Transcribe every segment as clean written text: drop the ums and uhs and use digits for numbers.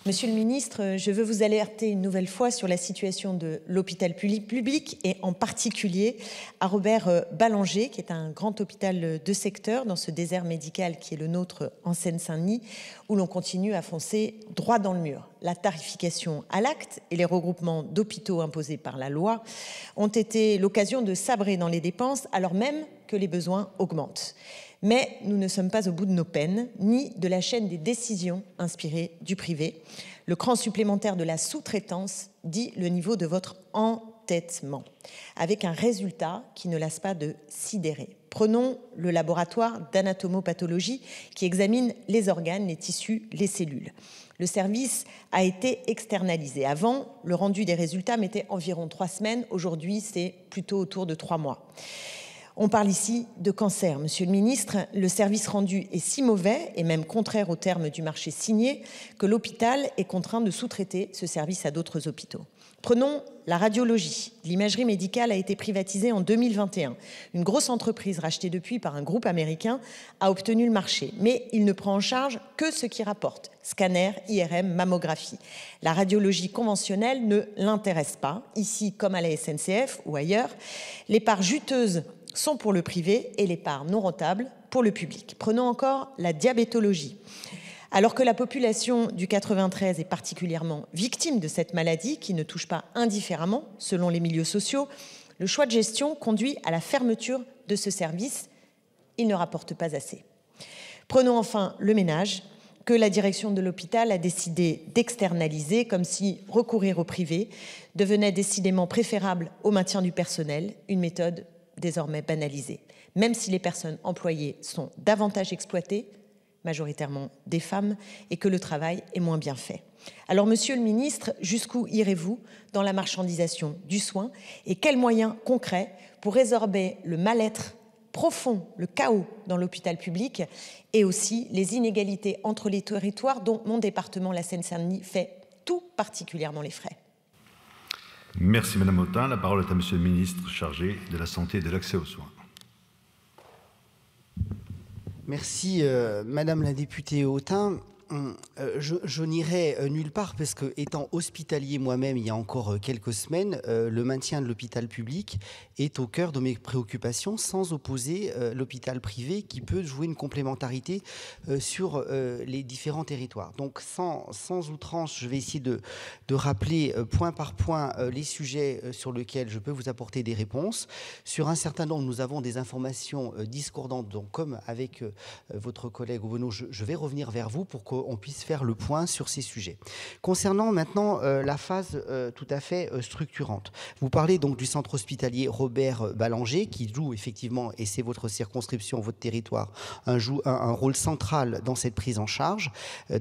Monsieur le ministre, je veux vous alerter une nouvelle fois sur la situation de l'hôpital public et en particulier à Robert Ballanger, qui est un grand hôpital de secteur dans ce désert médical qui est le nôtre en Seine-Saint-Denis, où l'on continue à foncer droit dans le mur. La tarification à l'acte et les regroupements d'hôpitaux imposés par la loi ont été l'occasion de sabrer dans les dépenses alors même que les besoins augmentent. Mais nous ne sommes pas au bout de nos peines, ni de la chaîne des décisions inspirées du privé. Le cran supplémentaire de la sous-traitance dit le niveau de votre entêtement, avec un résultat qui ne lasse pas de sidérer. Prenons le laboratoire d'anatomopathologie qui examine les organes, les tissus, les cellules. Le service a été externalisé. Avant, le rendu des résultats mettait environ 3 semaines. Aujourd'hui, c'est plutôt autour de 3 mois. On parle ici de cancer. Monsieur le ministre, le service rendu est si mauvais, et même contraire aux termes du marché signé, que l'hôpital est contraint de sous-traiter ce service à d'autres hôpitaux. Prenons la radiologie. L'imagerie médicale a été privatisée en 2021. Une grosse entreprise rachetée depuis par un groupe américain a obtenu le marché, mais il ne prend en charge que ce qui rapporte. Scanner, IRM, mammographie. La radiologie conventionnelle ne l'intéresse pas. Ici, comme à la SNCF ou ailleurs, les parts juteuses sont pour le privé et les parts non rentables pour le public. Prenons encore la diabétologie. Alors que la population du 93 est particulièrement victime de cette maladie qui ne touche pas indifféremment selon les milieux sociaux, le choix de gestion conduit à la fermeture de ce service. Il ne rapporte pas assez. Prenons enfin le ménage que la direction de l'hôpital a décidé d'externaliser, comme si recourir au privé devenait décidément préférable au maintien du personnel, une méthode désormais banalisée. Même si les personnes employées sont davantage exploitées, majoritairement des femmes, et que le travail est moins bien fait. Alors, monsieur le ministre, jusqu'où irez-vous dans la marchandisation du soin et quels moyens concrets pour résorber le mal-être profond, le chaos dans l'hôpital public et aussi les inégalités entre les territoires dont mon département, la Seine-Saint-Denis, fait tout particulièrement les frais? Merci Madame Autain. La parole est à Monsieur le ministre chargé de la Santé et de l'Accès aux soins. Merci Madame la députée Autain. Je n'irai nulle part parce que, étant hospitalier moi-même il y a encore quelques semaines, le maintien de l'hôpital public est au cœur de mes préoccupations, sans opposer l'hôpital privé qui peut jouer une complémentarité sur les différents territoires. Donc sans outrance, je vais essayer de rappeler point par point les sujets sur lesquels je peux vous apporter des réponses. Sur un certain nombre, nous avons des informations discordantes, donc comme avec votre collègue Obono, je vais revenir vers vous pour qu'on puisse faire le point sur ces sujets. Concernant maintenant la phase tout à fait structurante. Vous parlez donc du centre hospitalier Robert Ballanger qui joue effectivement, et c'est votre circonscription, votre territoire, un rôle central dans cette prise en charge,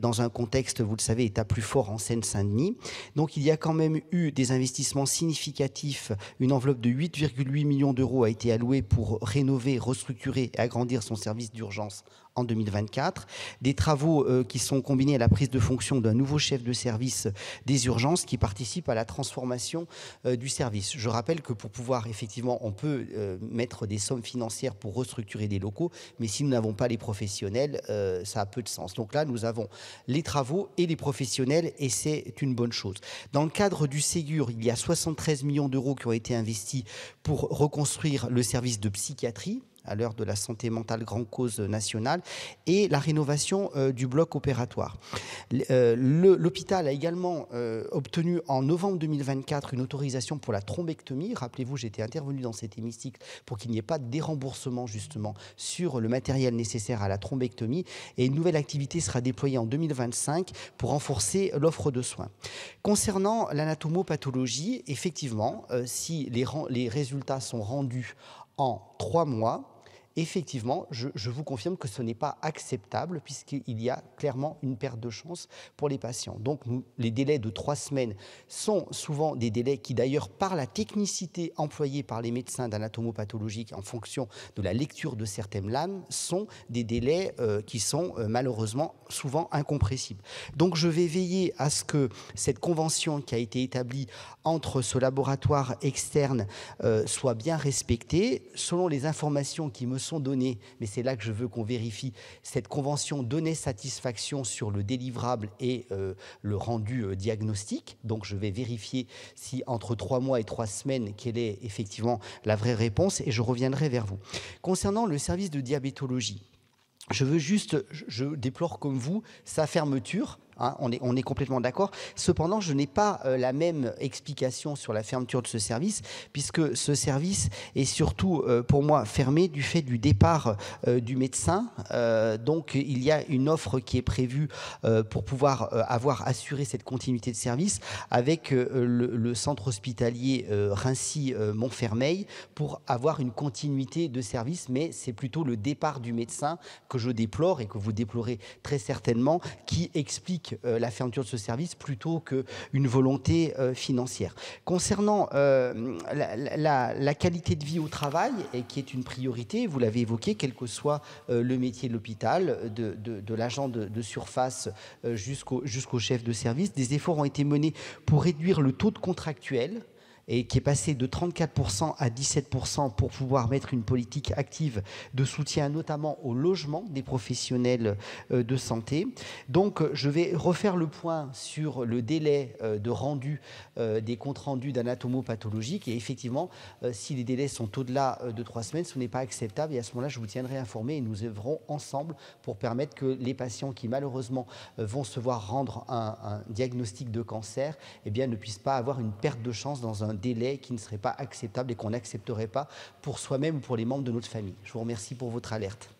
dans un contexte, vous le savez, état plus fort en Seine-Saint-Denis. Donc il y a quand même eu des investissements significatifs. Une enveloppe de 8,8 millions d'euros a été allouée pour rénover, restructurer et agrandir son service d'urgence en 2024, des travaux qui sont combinés à la prise de fonction d'un nouveau chef de service des urgences qui participe à la transformation du service. Je rappelle que pour pouvoir, effectivement, on peut mettre des sommes financières pour restructurer des locaux, mais si nous n'avons pas les professionnels, ça a peu de sens. Donc là, nous avons les travaux et les professionnels et c'est une bonne chose. Dans le cadre du Ségur, il y a 73 millions d'euros qui ont été investis pour reconstruire le service de psychiatrie à l'heure de la santé mentale, grande cause nationale, et la rénovation du bloc opératoire. L'hôpital a également obtenu en novembre 2024 une autorisation pour la thrombectomie. Rappelez-vous, j'étais intervenu dans cet hémicycle pour qu'il n'y ait pas de déremboursement justement sur le matériel nécessaire à la thrombectomie, et une nouvelle activité sera déployée en 2025 pour renforcer l'offre de soins. Concernant l'anatomopathologie, effectivement, si les résultats sont rendus en 3 mois, effectivement, je vous confirme que ce n'est pas acceptable puisqu'il y a clairement une perte de chance pour les patients. Donc, les délais de 3 semaines sont souvent des délais qui, d'ailleurs, par la technicité employée par les médecins d'anatomopathologie en fonction de la lecture de certaines lames, sont des délais qui sont malheureusement souvent incompressibles. Donc, je vais veiller à ce que cette convention qui a été établie entre ce laboratoire externe soit bien respectée. Selon les informations qui me sont données, mais c'est là que je veux qu'on vérifie, cette convention donnait satisfaction sur le délivrable et le rendu diagnostic. Donc je vais vérifier si entre 3 mois et 3 semaines, quelle est effectivement la vraie réponse, et je reviendrai vers vous. Concernant le service de diabétologie, je déplore comme vous sa fermeture. Hein, on est complètement d'accord. Cependant, je n'ai pas la même explication sur la fermeture de ce service, puisque ce service est surtout, pour moi, fermé du fait du départ du médecin. Donc, il y a une offre qui est prévue pour pouvoir avoir assuré cette continuité de service avec le centre hospitalier Rincy-Montfermeil pour avoir une continuité de service, mais c'est plutôt le départ du médecin que je déplore et que vous déplorez très certainement, qui explique la fermeture de ce service plutôt qu'une volonté financière. Concernant la qualité de vie au travail, et qui est une priorité, vous l'avez évoqué, quel que soit le métier de l'hôpital, de l'agent de surface jusqu'au chef de service, des efforts ont été menés pour réduire le taux de contractuels, et qui est passé de 34% à 17% pour pouvoir mettre une politique active de soutien, notamment au logement des professionnels de santé. Donc, je vais refaire le point sur le délai de rendu des comptes rendus d'anatomopathologiques. Et effectivement, si les délais sont au-delà de 3 semaines, ce n'est pas acceptable. Et à ce moment-là, je vous tiendrai informé et nous œuvrons ensemble pour permettre que les patients qui, malheureusement, vont se voir rendre un diagnostic de cancer, eh bien, ne puissent pas avoir une perte de chance dans un délai qui ne serait pas acceptable et qu'on n'accepterait pas pour soi-même ou pour les membres de notre famille. Je vous remercie pour votre alerte.